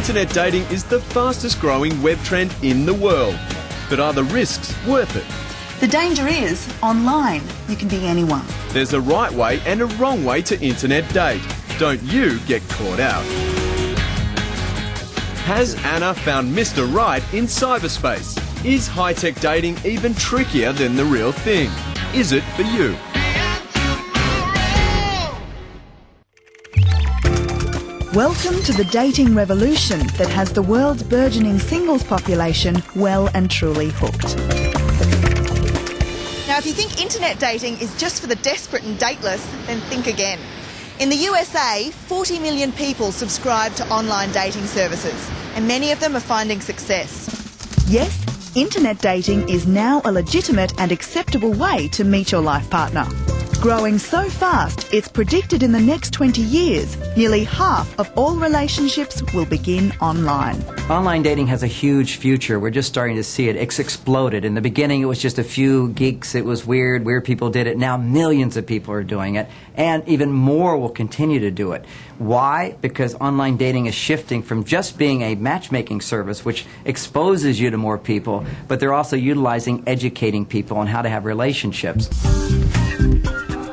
Internet dating is the fastest growing web trend in the world. But are the risks worth it? The danger is, online, you can be anyone. There's a right way and a wrong way to internet date. Don't you get caught out. Has Anna found Mr. Right in cyberspace? Is high-tech dating even trickier than the real thing? Is it for you? Welcome to the dating revolution that has the world's burgeoning singles population well and truly hooked. Now, if you think internet dating is just for the desperate and dateless, then think again. In the USA, 40 million people subscribe to online dating services, and many of them are finding success. Yes, internet dating is now a legitimate and acceptable way to meet your life partner. Growing so fast, it's predicted in the next 20 years, nearly half of all relationships will begin online. Online dating has a huge future. We're just starting to see it. It's exploded. In the beginning, it was just a few geeks. It was weird people did it. Now millions of people are doing it, and even more will continue to do it. Why? Because online dating is shifting from just being a matchmaking service, which exposes you to more people, but they're also utilizing educating people on how to have relationships.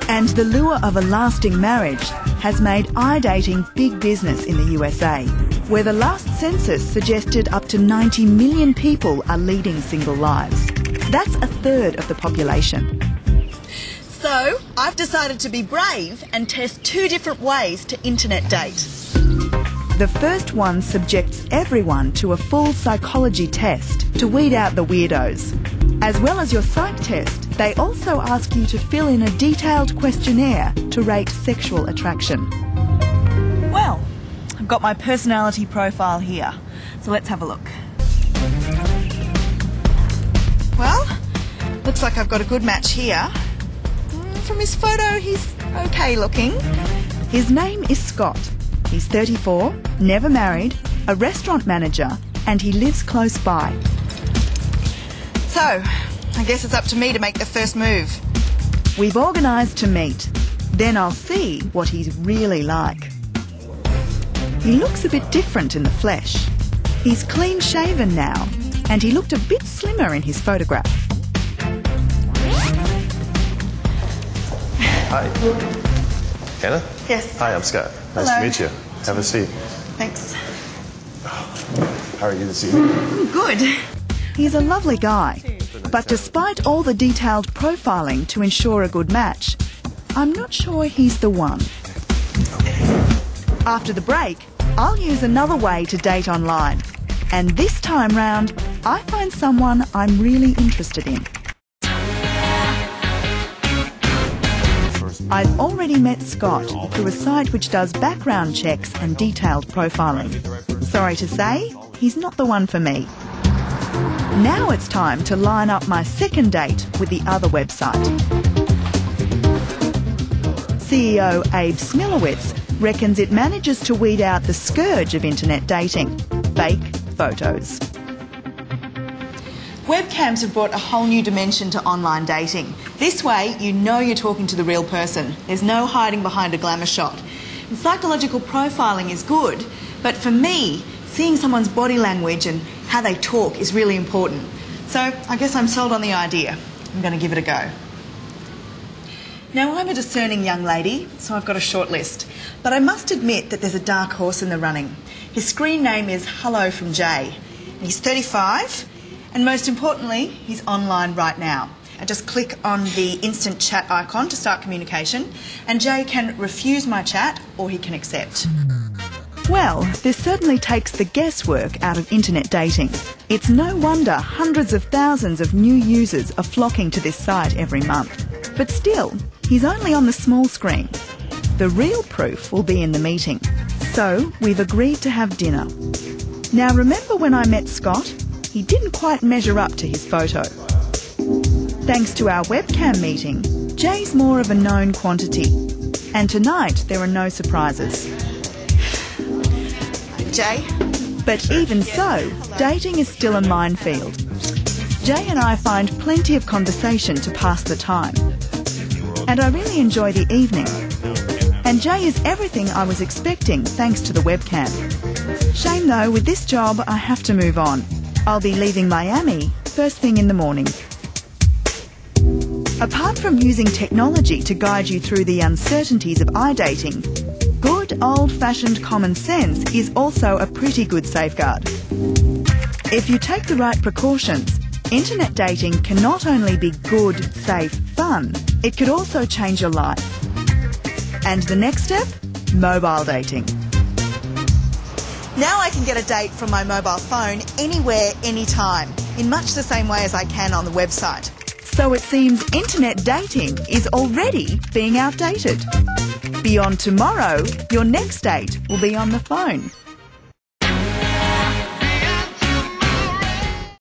And the lure of a lasting marriage has made iDating big business in the USA, where the last census suggested up to 90 million people are leading single lives. That's a third of the population. So, I've decided to be brave and test two different ways to internet date. The first one subjects everyone to a full psychology test to weed out the weirdos. As well as your psych test, they also ask you to fill in a detailed questionnaire to rate sexual attraction. Well, I've got my personality profile here, so let's have a look. Well, looks like I've got a good match here. From his photo, he's okay looking. His name is Scott. He's 34, never married, a restaurant manager, and he lives close by. So, I guess it's up to me to make the first move. We've organised to meet. Then I'll see what he's really like. He looks a bit different in the flesh. He's clean-shaven now, and he looked a bit slimmer in his photograph. Hi. Anna? Yes. Hi, I'm Scott. Nice Hello. to meet you. Have a seat. Thanks. How are you this evening? Good. He's a lovely guy, but despite all the detailed profiling to ensure a good match, I'm not sure he's the one. After the break, I'll use another way to date online, and this time round, I find someone I'm really interested in. I've already met Scott through a site which does background checks and detailed profiling. Sorry to say, he's not the one for me. Now it's time to line up my second date with the other website. CEO Abe Smilowitz reckons it manages to weed out the scourge of internet dating: fake photos. Webcams have brought a whole new dimension to online dating. This way, you know you're talking to the real person. There's no hiding behind a glamour shot. And psychological profiling is good, but for me, seeing someone's body language and how they talk is really important. So I guess I'm sold on the idea. I'm going to give it a go. Now, I'm a discerning young lady, so I've got a short list. But I must admit that there's a dark horse in the running. His screen name is Hello from Jay. He's 35, and most importantly, he's online right now. I just click on the instant chat icon to start communication, and Jay can refuse my chat or he can accept. Well, this certainly takes the guesswork out of internet dating. It's no wonder hundreds of thousands of new users are flocking to this site every month. But still, he's only on the small screen. The real proof will be in the meeting. So, we've agreed to have dinner. Now, remember when I met Scott? He didn't quite measure up to his photo. Thanks to our webcam meeting, Jay's more of a known quantity. And tonight, there are no surprises. Jay? But even so, dating is still a minefield. Jay and I find plenty of conversation to pass the time. And I really enjoy the evening. And Jay is everything I was expecting thanks to the webcam. Shame though, with this job I have to move on. I'll be leaving Miami first thing in the morning. Apart from using technology to guide you through the uncertainties of iDating, good old-fashioned common sense is also a pretty good safeguard. If you take the right precautions, internet dating can not only be good, safe, fun, it could also change your life. And the next step? Mobile dating. Now I can get a date from my mobile phone anywhere, anytime, in much the same way as I can on the website. So it seems internet dating is already being outdated. Beyond tomorrow, your next date will be on the phone.